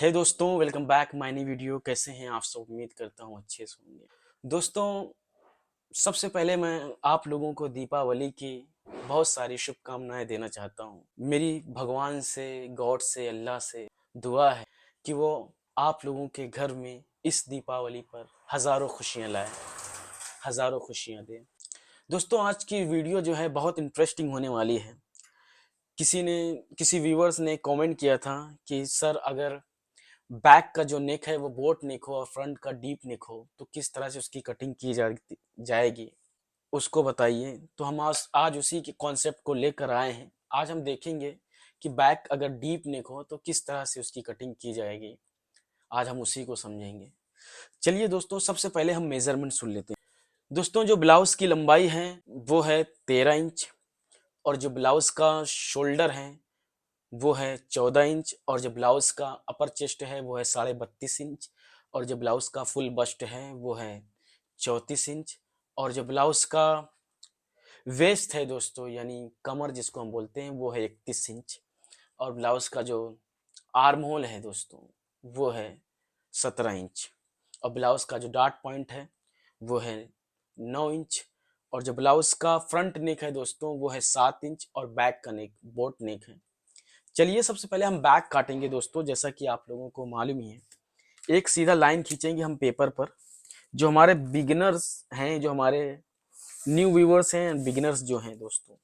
हे दोस्तों, welcome back my new video. कैसे हैं आप सब? उम्मीद करता हूँ अच्छे से होंगे। दोस्तों, सबसे पहले मैं आप लोगों को दीपावली की बहुत सारी शुभकामनाएं देना चाहता हूँ। मेरी भगवान से, गॉड से, अल्लाह से दुआ है कि वो आप लोगों के घर में इस दीपावली पर हज़ारों खुशियाँ लाए, हज़ारों खुशियाँ दे। दोस्तों, आज की वीडियो जो है बहुत इंटरेस्टिंग होने वाली है। किसी व्यूवर्स ने कमेंट किया था कि सर, अगर बैक का जो नेक है वो बोट नेक हो और फ्रंट का डीप नेक हो तो किस तरह से उसकी कटिंग की जाएगी, उसको बताइए। तो हम आज उसी के कॉन्सेप्ट को लेकर आए हैं। आज हम देखेंगे कि बैक अगर डीप नेक हो तो किस तरह से उसकी कटिंग की जाएगी। आज हम उसी को समझेंगे। चलिए दोस्तों, सबसे पहले हम मेजरमेंट सुन लेते हैं। दोस्तों, जो ब्लाउज की लंबाई है वो है 13 इंच, और जो ब्लाउज का शोल्डर है वो है 14 इंच, और जो ब्लाउज का अपर चेस्ट है वो है 32.5 इंच, और जो ब्लाउज का फुल बस्ट है वो है 34 इंच, और जो ब्लाउज का वेस्ट है दोस्तों, यानी कमर जिसको हम बोलते हैं, वो है 31 इंच, और ब्लाउज का जो आर्म होल है दोस्तों वो है 17 इंच, और ब्लाउज का जो डार्ट पॉइंट है वो है 9 इंच, और जो ब्लाउज का फ्रंट नेक है दोस्तों वो है 7 इंच, और बैक का नेक बोट नेक है। चलिए, सबसे पहले हम बैक काटेंगे दोस्तों। जैसा कि आप लोगों को मालूम ही है, एक सीधा लाइन खींचेंगे हम पेपर पर। जो हमारे बिगिनर्स हैं, जो हमारे न्यू व्यूवर्स हैं, बिगिनर्स जो हैं दोस्तों,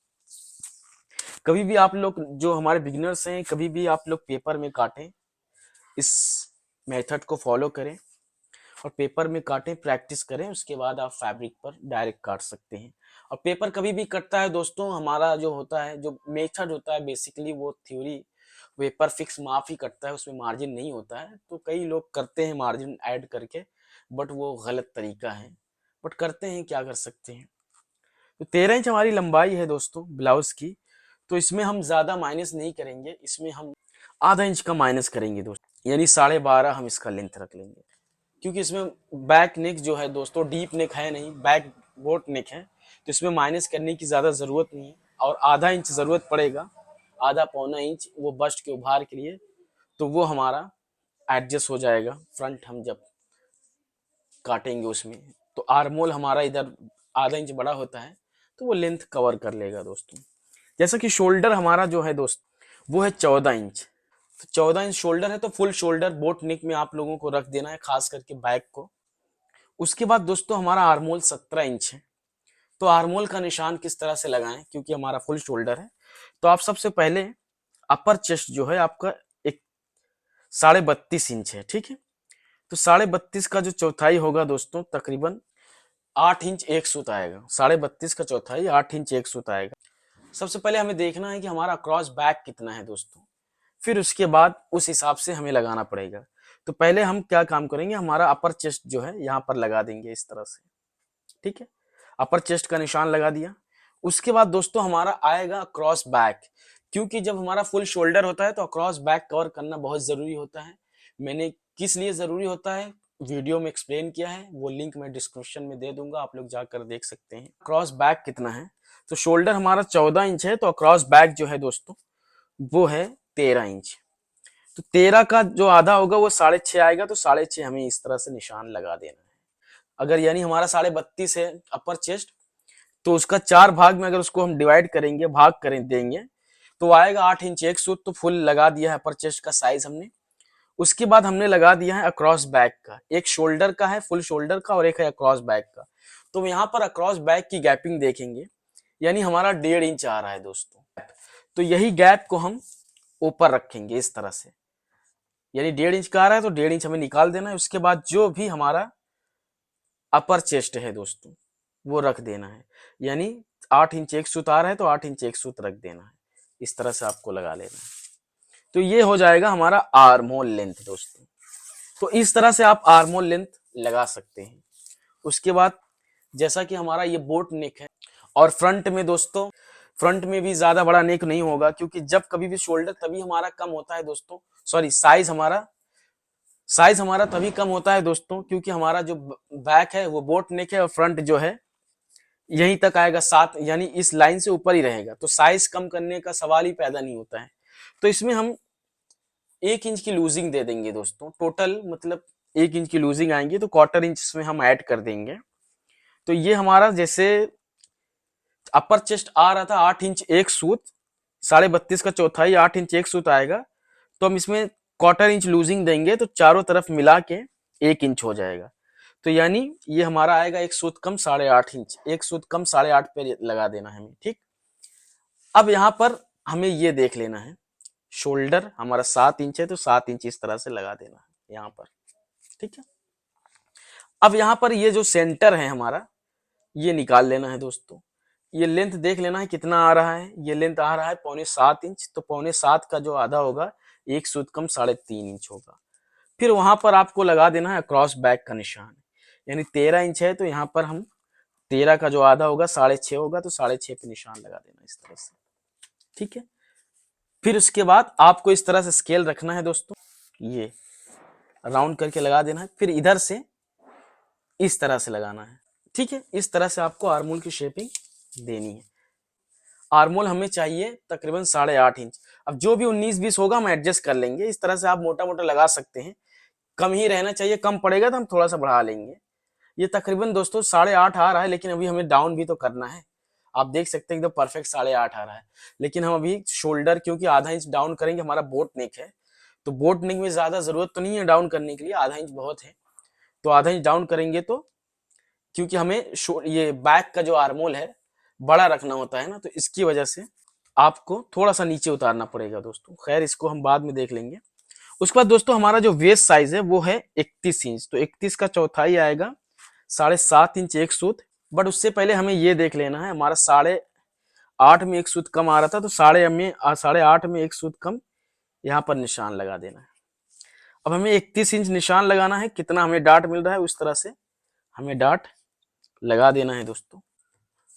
कभी भी आप लोग, जो हमारे बिगिनर्स हैं, कभी भी आप लोग पेपर में काटें, इस मेथड को फॉलो करें और पेपर में काटें, प्रैक्टिस करें। उसके बाद आप फैब्रिक पर डायरेक्ट काट सकते हैं। और पेपर कभी भी कटता है दोस्तों, हमारा जो होता है, जो मेथड होता है, बेसिकली वो थ्योरी पेपर फिक्स माफ ही कटता है, उसमें मार्जिन नहीं होता है। तो कई लोग करते हैं मार्जिन ऐड करके, बट वो गलत तरीका है, बट करते हैं, क्या कर सकते हैं। तो 13 इंच हमारी लंबाई है दोस्तों ब्लाउज की। तो इसमें हम ज्यादा माइनस नहीं करेंगे, इसमें हम आधा इंच का माइनस करेंगे दोस्तों, यानी 12.5 हम इसका लेंथ रख लेंगे। क्योंकि इसमें बैक नेक जो है दोस्तों, डीप नेक है नहीं, बैक बोट नेक है, तो इसमें माइनस करने की ज़्यादा ज़रूरत नहीं है। और आधा इंच ज़रूरत पड़ेगा, आधा पौना इंच, वो बस्ट के उभार के लिए। तो वो हमारा एडजस्ट हो जाएगा फ्रंट हम जब काटेंगे उसमें। तो आर्मोल हमारा इधर आधा इंच बड़ा होता है, तो वो लेंथ कवर कर लेगा दोस्तों। जैसा कि शोल्डर हमारा जो है दोस्त, वो है 14 इंच। तो 14 इंच शोल्डर है, तो फुल शोल्डर बोट नेक में आप लोगों को रख देना है, खास करके बैक को। उसके बाद दोस्तों हमारा आर्मोल 17 इंच है। तो आर्मोल का निशान किस तरह से लगाएं, क्योंकि हमारा फुल शोल्डर है। तो आप सबसे पहले अपर चेस्ट जो है आपका एक 32.5 इंच है, ठीक है। तो 32.5 का जो चौथाई होगा दोस्तों, तकरीबन 8 इंच 1 सूत आएगा। 32.5 का चौथाई 8 इंच 1 सूत आएगा। सबसे पहले हमें देखना है कि हमारा क्रॉस बैक कितना है दोस्तों, फिर उसके बाद उस हिसाब से हमें लगाना पड़ेगा। तो पहले हम क्या काम करेंगे, हमारा अपर चेस्ट जो है यहाँ पर लगा देंगे इस तरह से, ठीक है। अपर चेस्ट का निशान लगा दिया। उसके बाद दोस्तों हमारा आएगा क्रॉस बैक। क्योंकि जब हमारा फुल शोल्डर होता है तो क्रॉस बैक कवर करना बहुत जरूरी होता है। मैंने किस लिए जरूरी होता है वीडियो में एक्सप्लेन किया है, वो लिंक मैं डिस्क्रिप्शन में दे दूंगा, आप लोग जाकर देख सकते हैं। क्रॉस बैक कितना है, तो शोल्डर हमारा 14 इंच है, तो क्रॉस बैक जो है दोस्तों वो है 13 इंच। तो 13 का जो आधा होगा वो 6.5 आएगा, तो 6.5 हमें इस तरह से निशान लगा देना है। अगर यानी हमारा 32.5 है अपर चेस्ट, तो उसका 4 भाग में अगर उसको हम डिवाइड करेंगे, भाग करें देंगे, तो आएगा 8 इंच 1 सूत। तो फुल लगा दिया है अपर चेस्ट का साइज हमने। उसके बाद हमने लगा दिया है अक्रॉस बैक का, एक शोल्डर का है, फुल शोल्डर का, और एक है अक्रॉस बैक का। तो यहाँ पर अक्रॉस बैक की गैपिंग देखेंगे, यानी हमारा 1.5 इंच आ रहा है दोस्तों। तो यही गैप को हम ऊपर रखेंगे इस तरह से, यानी 1.5 इंच का आ रहा है, तो 1.5 इंच हमें निकाल देना है। उसके बाद जो भी हमारा अपर चेस्ट है दोस्तों वो रख देना है, यानी 8 इंच 1 सूत आ रहा है, तो 8 इंच 1 सूत रख देना है। इस तरह से आपको लगा लेना है। तो ये हो जाएगा हमारा आर्मोल लेंथ दोस्तों। तो इस तरह से आप आर्मोल लेंथ लगा सकते हैं। उसके बाद जैसा कि हमारा ये बोट नेक है, और फ्रंट में दोस्तों, फ्रंट में भी ज्यादा बड़ा नेक नहीं होगा, क्योंकि जब कभी भी शोल्डर तभी हमारा कम होता है दोस्तों, सॉरी साइज हमारा तभी कम होता है दोस्तों, क्योंकि हमारा जो बैक है वो बोट नेक है, और फ्रंट जो है यहीं तक आएगा 7, यानी इस लाइन से ऊपर ही रहेगा। तो साइज कम करने का सवाल ही पैदा नहीं होता है। तो इसमें हम 1 इंच की लूजिंग दे देंगे दोस्तों। टोटल मतलब 1 इंच की लूजिंग आएंगी, तो क्वार्टर इंच इसमें हम ऐड कर देंगे। तो ये हमारा जैसे अपर चेस्ट आ रहा था 8 इंच एक सूत, 32.5 का चौथाई 8 इंच एक सूत आएगा, तो हम इसमें क्वार्टर इंच लूजिंग देंगे तो चारों तरफ मिला के 1 इंच हो जाएगा। तो यानी ये हमारा आएगा एक सूत कम 8.5 इंच, एक सूत कम 8.5 पे लगा देना है हमें, ठीक। अब यहाँ पर हमें ये देख लेना है, शोल्डर हमारा 7 इंच है तो 7 इंच इस तरह से लगा देना है यहाँ पर, ठीक है। अब यहाँ पर ये जो सेंटर है हमारा, ये निकाल लेना है दोस्तों। ये लेंथ देख लेना है कितना आ रहा है, ये लेंथ आ रहा है 6.25 इंच, तो 6.25 का जो आधा होगा एक सूत कम 3.5 इंच होगा। फिर वहां पर आपको लगा देना है क्रॉस बैक का निशान, यानी 13 इंच है तो यहाँ पर हम 13 का जो आधा होगा 6.5 होगा, तो 6.5 पे निशान लगा देना इस तरह से, ठीक है। फिर उसके बाद आपको इस तरह से स्केल रखना है दोस्तों, ये राउंड करके लगा देना है, फिर इधर से इस तरह से लगाना है, ठीक है। इस तरह से आपको आर्मोल की शेपिंग देनी है। आर्मोल हमें चाहिए तकरीबन 8.5 इंच। अब जो भी 19-20 होगा हम एडजस्ट कर लेंगे, इस तरह से आप मोटा मोटा लगा सकते हैं, कम ही रहना चाहिए, कम पड़ेगा तो हम थोड़ा सा बढ़ा लेंगे। ये तकरीबन दोस्तों 8.5 आ रहा है, लेकिन अभी हमें डाउन भी तो करना है। आप देख सकते हैं एकदम परफेक्ट 8.5 आ रहा है, लेकिन हम अभी शोल्डर क्योंकि आधा इंच डाउन करेंगे, हमारा बोट नेक है, तो बोट नेक में ज्यादा जरूरत तो नहीं है डाउन करने के लिए, आधा इंच बहुत है। तो आधा इंच डाउन करेंगे तो, क्योंकि हमें ये बैक का जो आर्मोल है बड़ा रखना होता है ना, तो इसकी वजह से आपको थोड़ा सा नीचे उतारना पड़ेगा दोस्तों। खैर इसको हम बाद में देख लेंगे। उसके बाद दोस्तों हमारा जो वेस्ट साइज है वो है 31 इंच, तो 31 का चौथाई आएगा 7.5 इंच एक सूत। बट उससे पहले हमें ये देख लेना है, हमारा 8.5 में एक सूत कम आ रहा था, तो 8.5 में एक सूत कम यहाँ पर निशान लगा देना है। अब हमें 31 इंच निशान लगाना है, कितना हमें डाट मिल रहा है उस तरह से हमें डाट लगा देना है दोस्तों।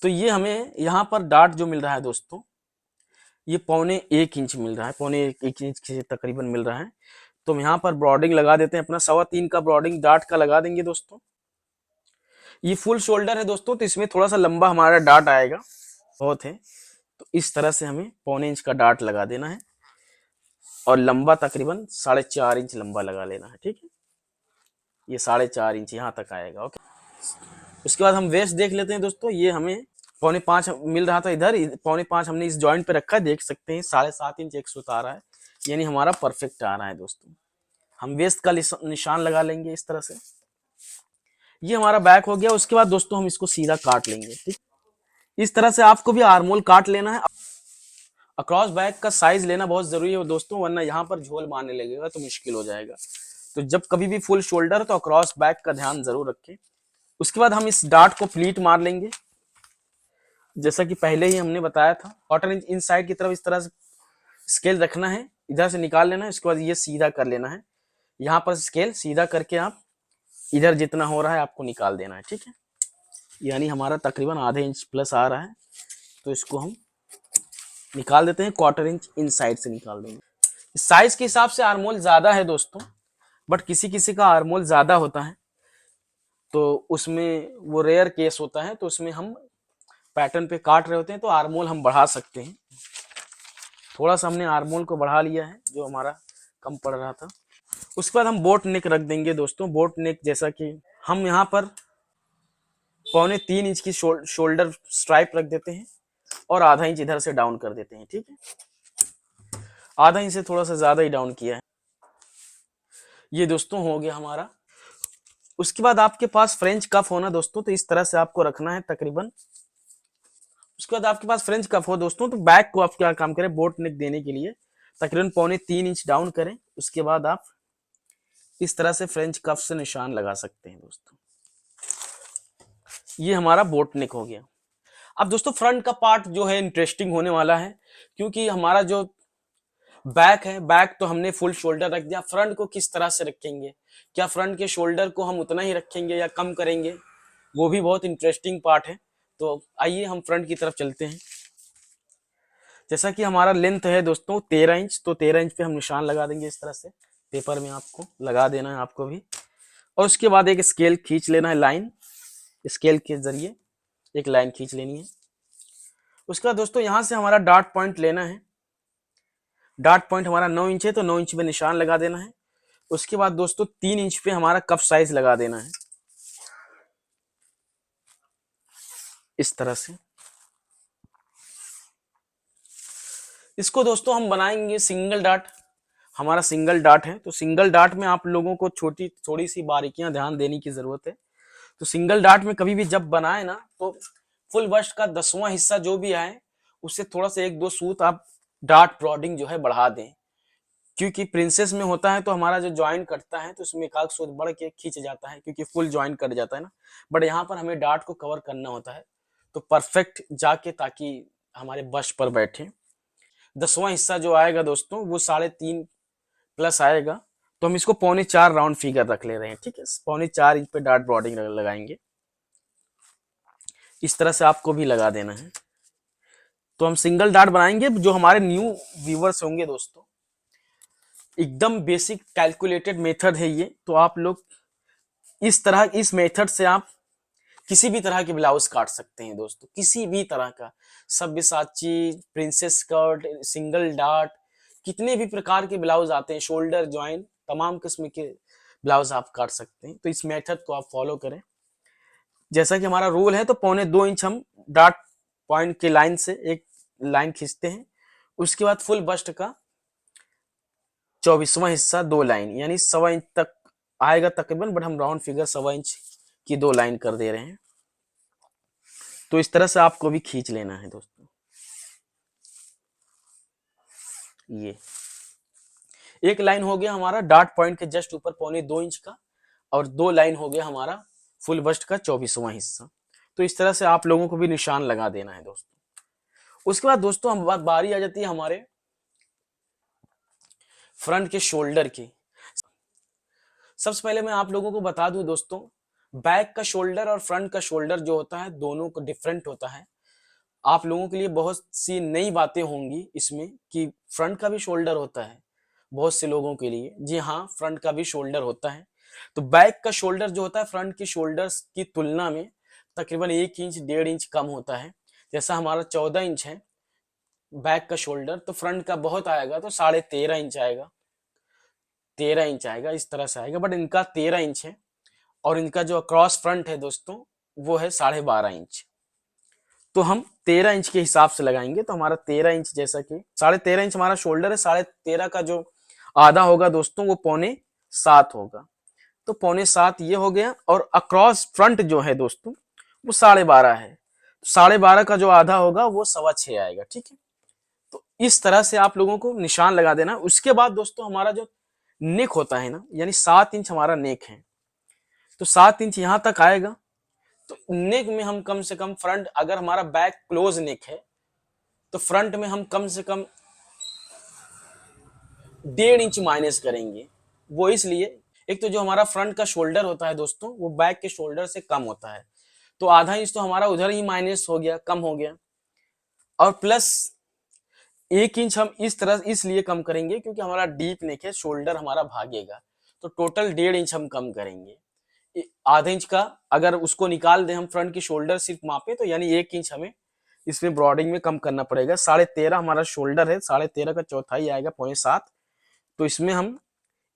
तो ये हमें यहाँ पर डाट जो मिल रहा है दोस्तों, ये 1.25 इंच मिल रहा है, 1.25 इंच के तकरीबन मिल रहा है। तो हम यहाँ पर ब्रॉडिंग लगा देते हैं, अपना 3.25 का ब्रॉडिंग डाट का लगा देंगे दोस्तों। ये फुल शोल्डर है दोस्तों, तो इसमें थोड़ा सा लंबा हमारा डाट आएगा, बहुत है, तो इस तरह से हमें 1.25 इंच का डाट लगा देना है, और लंबा तकरीबन 4.5 इंच लंबा लगा लेना है, ठीक है। ये 4.5 इंच यहाँ तक आएगा, ओके। उसके बाद हम वेस्ट देख लेते हैं दोस्तों, ये हमें 4.25 मिल रहा था इधर, 4.25 हमने इस जॉइंट पे रखा है, देख सकते हैं 7.5 इंच एक सूत आ रहा है, यानी हमारा परफेक्ट आ रहा है दोस्तों। हम वेस्ट का निशान लगा लेंगे इस तरह से, ये हमारा बैक हो गया। उसके बाद दोस्तों हम इसको सीधा काट लेंगे, ठीक। इस तरह से आपको भी आर्मोल काट लेना है। अक्रॉस बैक का साइज लेना बहुत जरूरी है दोस्तों, वरना यहाँ पर झोल मारने लगेगा तो मुश्किल हो जाएगा। तो जब कभी भी फुल शोल्डर तो अक्रॉस बैक का ध्यान जरूर रखें। उसके बाद हम इस डार्ट को प्लीट मार लेंगे, जैसा कि पहले ही हमने बताया था। क्वार्टर इंच इन साइड की तरफ इस तरह से स्केल रखना है, इधर से निकाल लेना है, उसके बाद ये सीधा कर लेना है, यहाँ पर स्केल सीधा करके आप इधर जितना हो रहा है आपको निकाल देना है, ठीक है। यानी हमारा तकरीबन आधे इंच प्लस आ रहा है, तो इसको हम निकाल देते हैं, क्वार्टर इंच इन साइड से निकाल देंगे। साइज के हिसाब से आर्मोल ज्यादा है दोस्तों, बट किसी किसी का आर्मोल ज्यादा होता है, तो उसमें वो रेयर केस होता है, तो उसमें हम पैटर्न पे काट रहे होते हैं तो आर्मोल हम बढ़ा सकते हैं। थोड़ा सा हमने आर्मोल को बढ़ा लिया है जो हमारा कम पड़ रहा था। उसके बाद हम बोट नेक रख देंगे दोस्तों। बोट नेक जैसा कि हम यहाँ पर 3.25 इंच की शोल्डर स्ट्राइप रख देते हैं, और आधा इंच इधर से डाउन कर देते हैं, ठीक है। आधा इंच से थोड़ा सा ज्यादा ही डाउन किया है। ये दोस्तों हो गया हमारा। उसके बाद आपके पास फ्रेंच कफ होना दोस्तों, तो इस तरह से आपको रखना है तकरीबन। उसके बाद आपके पास फ्रेंच कफ हो दोस्तों, तो बैक को आप क्या काम करें, बोट नेक देने के लिए तकरीबन 3.25 इंच डाउन करें। उसके बाद आप इस तरह से फ्रेंच कफ से निशान लगा सकते हैं दोस्तों। ये हमारा बोट नेक हो गया। अब दोस्तों फ्रंट का पार्ट जो है इंटरेस्टिंग होने वाला है, क्योंकि हमारा जो बैक है, बैक तो हमने फुल शोल्डर रख दिया, फ्रंट को किस तरह से रखेंगे, क्या फ्रंट के शोल्डर को हम उतना ही रखेंगे या कम करेंगे, वो भी बहुत इंटरेस्टिंग पार्ट है। तो आइए हम फ्रंट की तरफ चलते हैं। जैसा कि हमारा लेंथ है दोस्तों 13 इंच, तो 13 इंच पे हम निशान लगा देंगे इस तरह से, पेपर में आपको लगा देना है, आपको भी। और उसके बाद एक स्केल खींच लेना है, लाइन, स्केल के जरिए एक लाइन खींच लेनी है। उसके बाद दोस्तों यहाँ से हमारा डॉट पॉइंट लेना है, डॉट पॉइंट हमारा 9 इंच है तो 9 इंच पे निशान लगा देना है। उसके बाद दोस्तों 3 इंच पे हमारा कप साइज लगा देना है इस तरह से। इसको दोस्तों हम बनाएंगे सिंगल डॉट, हमारा सिंगल डॉट है तो सिंगल डॉट में आप लोगों को छोटी थोड़ी सी बारीकियां ध्यान देने की जरूरत है। तो सिंगल डॉट में कभी भी जब बनाए ना तो फुल बस्ट का 10वां हिस्सा जो भी आए उससे थोड़ा सा 1-2 सूत आप डॉट ब्रॉडिंग जो है बढ़ा दें, क्योंकि प्रिंसेस में होता है तो हमारा जो ज्वाइन कटता है तो उसमें एक आध सूत बढ़ के खींच जाता है क्योंकि फुल ज्वाइन कट जाता है ना। बट यहाँ पर हमें डॉट को कवर करना होता है तो परफेक्ट जाके ताकि हमारे बस्ट पर बैठे। 10वां हिस्सा जो आएगा दोस्तों वो 3.5 प्लस आएगा तो हम इसको 3.25 राउंड फिगर रख ले रहे हैं, ठीक है। 3.25 इंच पे डॉट ब्रॉडिंग लगाएंगे, इस तरह से आपको भी लगा देना है। तो हम सिंगल डॉट बनाएंगे। जो हमारे न्यू व्यूवर्स होंगे दोस्तों, एकदम बेसिक कैलकुलेटेड मेथड है ये, तो आप लोग इस तरह इस मेथड से आप किसी भी तरह के ब्लाउज काट सकते हैं दोस्तों, किसी भी तरह का, Sabyasachi, princess cut, single dot, कितने भी प्रकार के ब्लाउज आते हैं, शोल्डर ज्वाइन, तमाम किस्म के ब्लाउज आप काट सकते हैं। तो इस मेथड को आप फॉलो करें। जैसा कि हमारा रूल है तो 2.25 इंच हम डॉट पॉइंट के लाइन से एक लाइन खींचते हैं। उसके बाद फुल बस्ट का 24वां हिस्सा 2 लाइन यानी 1.25 इंच तक आएगा तकरीबन, बट हम राउंड फिगर 1.25 इंच की 2 लाइन कर दे रहे हैं। तो इस तरह से आपको भी खींच लेना है दोस्तों। ये एक लाइन हो गया हमारा डॉट पॉइंट के जस्ट ऊपर 2.25 इंच का, और 2 लाइन हो गया हमारा फुल बस्ट का 24वां हिस्सा। तो इस तरह से आप लोगों को भी निशान लगा देना है दोस्तों। उसके बाद दोस्तों हम बारी आ जाती है हमारे फ्रंट के शोल्डर की। सबसे पहले मैं आप लोगों को बता दूं दोस्तों, बैक का शोल्डर और फ्रंट का शोल्डर जो होता है दोनों को डिफरेंट होता है। आप लोगों के लिए बहुत सी नई बातें होंगी इसमें कि फ्रंट का भी शोल्डर होता है बहुत से लोगों के लिए। जी हाँ, फ्रंट का भी शोल्डर होता है। तो बैक का शोल्डर जो होता है फ्रंट की शोल्डर्स की तुलना में तकरीबन 1 इंच 1.5 इंच कम होता है। जैसा हमारा 14 इंच है बैक का शोल्डर, तो फ्रंट का बहुत आएगा तो 13.5 इंच आएगा, 13 इंच आएगा, इस तरह से आएगा। बट इनका 13 इंच है और इनका जो क्रॉस फ्रंट है दोस्तों वो है 12.5 इंच। तो हम 13 इंच के हिसाब से लगाएंगे। तो हमारा 13 इंच, जैसा कि 13.5 इंच हमारा शोल्डर है, 13.5 का जो आधा होगा दोस्तों वो 6.25 होगा। तो 6.25 ये हो गया, और अक्रॉस फ्रंट जो है दोस्तों वो 12.5 है। 12.5 का जो आधा होगा वो 6.25 आएगा, ठीक है। तो इस तरह से आप लोगों को निशान लगा देना। उसके बाद दोस्तों हमारा जो नेक होता है ना, यानी 7 इंच हमारा नेक है, तो 7 इंच यहां तक आएगा। तो नेक में हम कम से कम फ्रंट, अगर हमारा बैक क्लोज नेक है तो फ्रंट में हम कम से कम 1.5 इंच माइनस करेंगे। वो इसलिए, एक तो जो हमारा फ्रंट का शोल्डर होता है दोस्तों वो बैक के शोल्डर से कम होता है, तो आधा इंच तो हमारा उधर ही माइनस हो गया, कम हो गया। और प्लस 1 इंच हम इस तरह इसलिए कम करेंगे क्योंकि हमारा डीप नेक है, शोल्डर हमारा भागेगा, तो टोटल 1.5 इंच हम कम करेंगे। आधे इंच का अगर उसको निकाल दें हम फ्रंट की शोल्डर सिर्फ मापे तो यानी 1 इंच हमें इसमें ब्रॉडिंग में कम करना पड़ेगा। 13.5 हमारा शोल्डर है, 13.5 का चौथाई आएगा 7.25, तो इसमें हम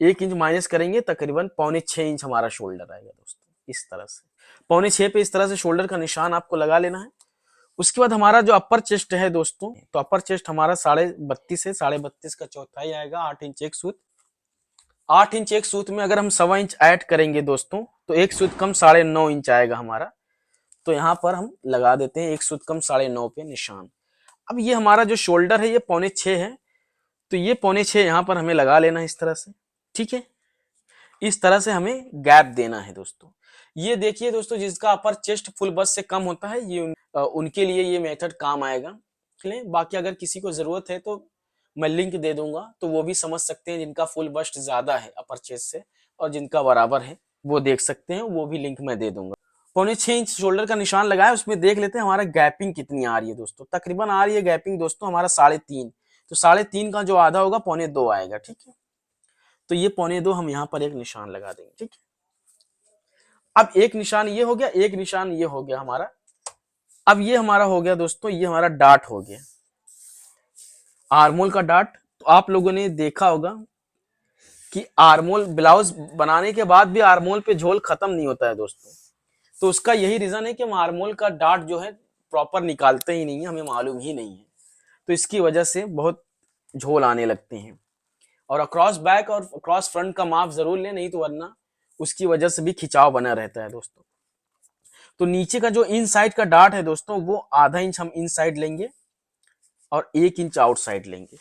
1 इंच माइनस करेंगे, तकरीबन 6.25 इंच हमारा शोल्डर आएगा दोस्तों। इस तरह से 6.25 पे इस तरह से शोल्डर का निशान आपको लगा लेना है। उसके बाद हमारा जो अपर चेस्ट है दोस्तों, तो अपर चेस्ट हमारा 32.5 है, 32.5 का चौथाई आएगा, 8 इंच एक सूत। 8 इंच एक सूत में अगर हम 1.25 इंच ऐड करेंगे दोस्तों तो एक सूत कम 9.5 इंच आएगा हमारा। तो यहाँ पर हम लगा देते हैं एक सूत कम 9.5 पे निशान। अब ये हमारा जो शोल्डर है ये 6.25 है, तो ये 6.25 यहाँ पर हमें लगा लेना है इस तरह से, ठीक है। इस तरह से हमें गैप देना है दोस्तों। ये देखिए दोस्तों, जिसका अपर चेस्ट फुल बस से कम होता है ये उनके लिए ये मेथड काम आएगा। बाकी अगर किसी को जरूरत है तो मैं लिंक दे दूंगा, तो वो भी समझ सकते हैं जिनका फुल बस्ट ज्यादा है अपर चेस्ट से, और जिनका बराबर है वो देख सकते हैं, वो भी लिंक मैं दे दूंगा। 6.25 इंच शोल्डर का निशान लगाया, उसमें देख लेते हैं हमारा गैपिंग कितनी आ रही है दोस्तों। तकरीबन आ रही है गैपिंग दोस्तों हमारा 3.5, तो 3.5 का जो आधा होगा 2.25 आएगा, ठीक है। तो ये 2.25 हम यहाँ पर एक निशान लगा देंगे, ठीक है। अब एक निशान ये हो गया, एक निशान ये हो गया हमारा। अब ये हमारा हो गया दोस्तों, ये हमारा डाट हो गया, आर्मोल का डाट। तो तो आप लोगों ने देखा होगा कि आर्मोल ब्लाउज बनाने के बाद भी आर्मोल पे झोल खत्म नहीं होता है दोस्तों। तो उसका यही रीजन है कि हम आर्मोल का डार्ट जो है प्रॉपर निकालते ही नहीं है, हमें मालूम ही नहीं है। तो इसकी वजह से बहुत झोल आने लगते हैं। और अक्रॉस बैक और अक्रॉस फ्रंट का माप जरूर लें, नहीं तो वरना उसकी वजह से भी खिंचाव बना रहता है दोस्तों। तो नीचे का जो इन साइड का डार्ट है दोस्तों, वो आधा इंच हम इन साइड लेंगे और 1 इंच आउट साइड लेंगे।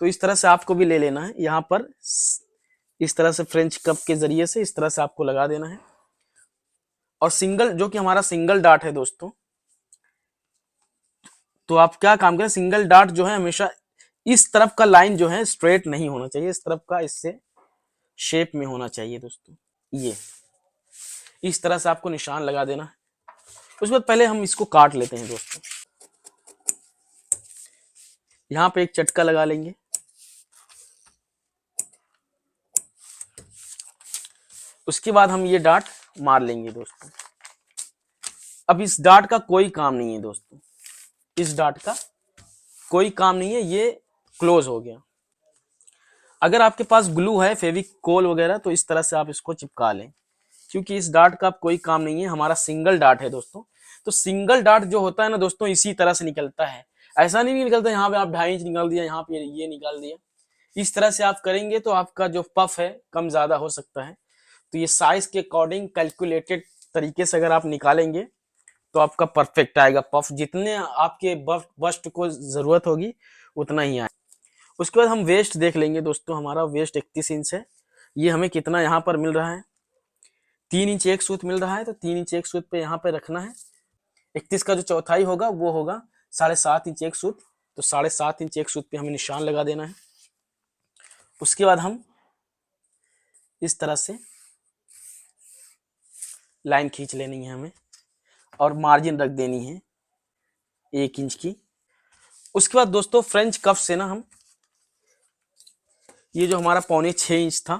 तो इस तरह से आपको भी ले लेना है। यहाँ पर इस तरह से फ्रेंच कप के जरिए से इस तरह से आपको लगा देना है। और सिंगल, जो कि हमारा सिंगल डार्ट है दोस्तों, तो आप क्या काम करें, सिंगल डार्ट जो है हमेशा इस तरफ का लाइन जो है स्ट्रेट नहीं होना चाहिए, इस तरफ का इससे शेप में होना चाहिए दोस्तों। ये इस तरह से आपको निशान लगा देना है। उसके बाद पहले हम इसको काट लेते हैं दोस्तों। यहाँ पे एक चटका लगा लेंगे। उसके बाद हम ये डार्ट मार लेंगे दोस्तों। अब इस डार्ट का कोई काम नहीं है दोस्तों, इस डार्ट का कोई काम नहीं है, ये क्लोज हो गया। अगर आपके पास ग्लू है, फेविकोल वगैरह, तो इस तरह से आप इसको चिपका लें, क्योंकि इस डार्ट का कोई काम नहीं है, हमारा सिंगल डार्ट है दोस्तों। तो सिंगल डार्ट जो होता है ना दोस्तों, इसी तरह से निकलता है। ऐसा नहीं निकलता यहाँ पे आप 2.5 इंच निकाल दिया, यहाँ पे ये निकाल दिया। इस तरह से आप करेंगे तो आपका जो पफ है कम ज्यादा हो सकता है। तो ये साइज के अकॉर्डिंग कैलकुलेटेड तरीके से अगर आप निकालेंगे तो आपका परफेक्ट आएगा पफ। जितने आपके बस्ट को जरूरत होगी उतना ही आए। उसके बाद हम वेस्ट देख लेंगे दोस्तों। हमारा वेस्ट 31 इंच है। ये हमें कितना यहाँ पर मिल रहा है, 3 इंच एक सूत मिल रहा है। तो 3 इंच एक सूत पे यहाँ पे रखना है। 31 का जो चौथाई होगा वो होगा 7.5 इंच एक सूत। तो 7.5 इंच एक सूत पे हमें निशान लगा देना है। उसके बाद हम इस तरह से लाइन खींच लेनी है हमें और मार्जिन रख देनी है 1 इंच की। उसके बाद दोस्तों फ्रेंच कफ से ना हम ये जो हमारा 6.25 इंच था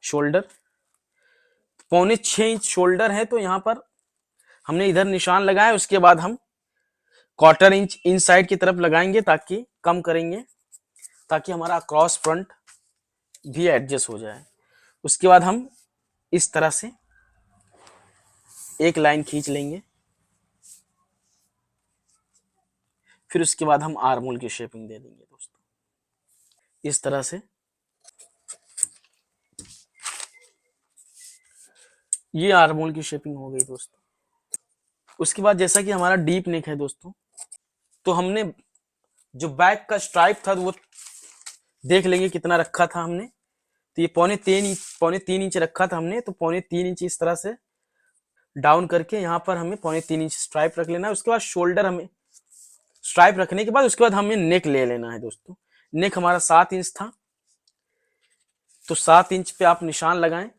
शोल्डर, 6.25 इंच शोल्डर है, तो यहाँ पर हमने इधर निशान लगाया। उसके बाद हम 1/4 इंच इन साइड की तरफ लगाएंगे, ताकि कम करेंगे, ताकि हमारा क्रॉस फ्रंट भी एडजस्ट हो जाए। उसके बाद हम इस तरह से एक लाइन खींच लेंगे। फिर उसके बाद हम आर्मोल की शेपिंग दे देंगे दोस्तों इस तरह से। ये आर्मोल की शेपिंग हो गई दोस्तों। उसके बाद जैसा कि हमारा डीप नेक है दोस्तों, तो हमने जो बैक का स्ट्राइप था वो देख लेंगे कितना रखा था हमने। तो ये 3.25 इंच रखा था हमने। तो 3.25 इंच इस तरह से डाउन करके यहाँ पर हमें 3.25 इंच स्ट्राइप रख लेना है। उसके बाद शोल्डर हमें स्ट्राइप रखने के बाद उसके बाद हमें नेक ले लेना है दोस्तों। नेक हमारा 7 इंच था, तो 7 इंच पे आप निशान लगाएं।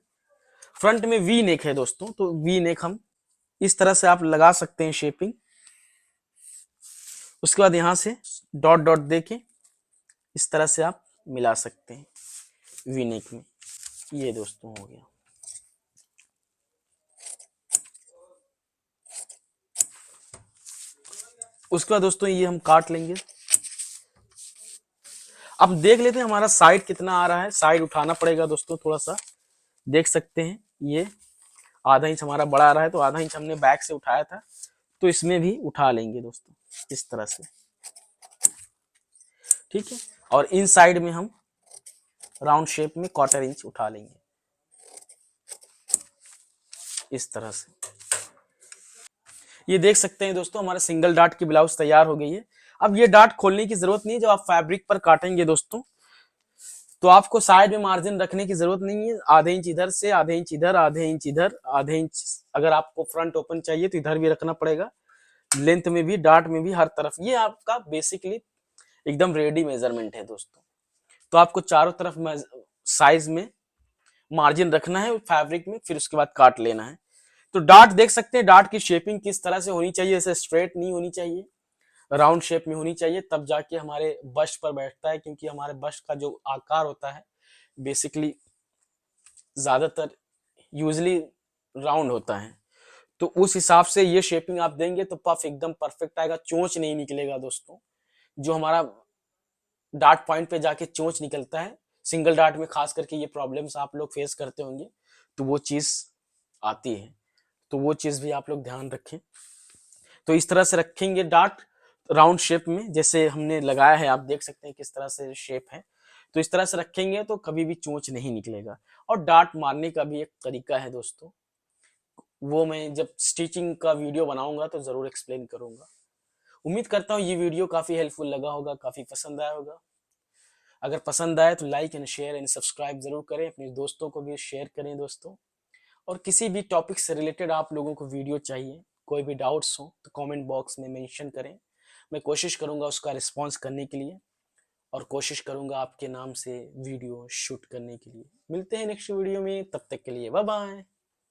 फ्रंट में वी नेक है दोस्तों, तो वी नेक हम इस तरह से आप लगा सकते हैं शेपिंग। उसके बाद यहाँ से डॉट डॉट देके इस तरह से आप मिला सकते हैं वी नेक में। ये दोस्तों हो गया। उसके बाद दोस्तों ये हम काट लेंगे। अब देख लेते हैं हमारा साइड कितना आ रहा है। साइड उठाना पड़ेगा दोस्तों थोड़ा सा। देख सकते हैं ये आधा इंच हमारा बड़ा आ रहा है, तो आधा इंच हमने बैक से उठाया था, तो इसमें भी उठा लेंगे दोस्तों इस तरह से। ठीक है। और इन साइड में हम राउंड शेप में 1/4 इंच उठा लेंगे इस तरह से। ये देख सकते हैं दोस्तों हमारा सिंगल डार्ट की ब्लाउज तैयार हो गई है। अब ये डार्ट खोलने की जरूरत नहीं है। जब आप फैब्रिक पर काटेंगे दोस्तों, तो आपको साइड में मार्जिन रखने की जरूरत नहीं है। आधे इंच इधर से, आधे इंच इधर, आधे इंच इधर, आधे इंच अगर आपको फ्रंट ओपन चाहिए तो इधर भी रखना पड़ेगा। लेंथ में भी, डार्ट में भी, हर तरफ। ये आपका बेसिकली एकदम रेडी मेजरमेंट है दोस्तों। तो आपको चारों तरफ साइज में मार्जिन रखना है फैब्रिक में, फिर उसके बाद काट लेना है। तो डार्ट देख सकते हैं, डार्ट की शेपिंग किस तरह से होनी चाहिए। ऐसे स्ट्रेट नहीं होनी चाहिए, राउंड शेप में होनी चाहिए, तब जाके हमारे बस्ट पर बैठता है। क्योंकि हमारे बस्ट का जो आकार होता है बेसिकली ज्यादातर यूजली राउंड होता है। तो उस हिसाब से ये शेपिंग आप देंगे तो पफ एकदम परफेक्ट आएगा, चोंच नहीं निकलेगा दोस्तों। जो हमारा डार्ट पॉइंट पे जाके चोंच निकलता है, सिंगल डार्ट में खास करके ये प्रॉब्लम्स आप लोग फेस करते होंगे, तो वो चीज़ आती है, तो वो चीज़ भी आप लोग ध्यान रखें। तो इस तरह से रखेंगे डार्ट राउंड शेप में, जैसे हमने लगाया है आप देख सकते हैं किस तरह से शेप है, तो इस तरह से रखेंगे तो कभी भी चोंच नहीं निकलेगा। और डार्ट मारने का भी एक तरीका है दोस्तों, वो मैं जब स्टिचिंग का वीडियो बनाऊंगा तो ज़रूर एक्सप्लेन करूंगा। उम्मीद करता हूँ ये वीडियो काफ़ी हेल्पफुल लगा होगा, काफ़ी पसंद आया होगा। अगर पसंद आए तो like and share and subscribe जरूर करें, अपने दोस्तों को भी शेयर करें दोस्तों। और किसी भी टॉपिक से रिलेटेड आप लोगों को वीडियो चाहिए, कोई भी डाउट्स हो तो कमेंट बॉक्स में मेंशन करें, मैं कोशिश करूंगा उसका रिस्पांस करने के लिए, और कोशिश करूंगा आपके नाम से वीडियो शूट करने के लिए। मिलते हैं नेक्स्ट वीडियो में, तब तक के लिए बाय बाय।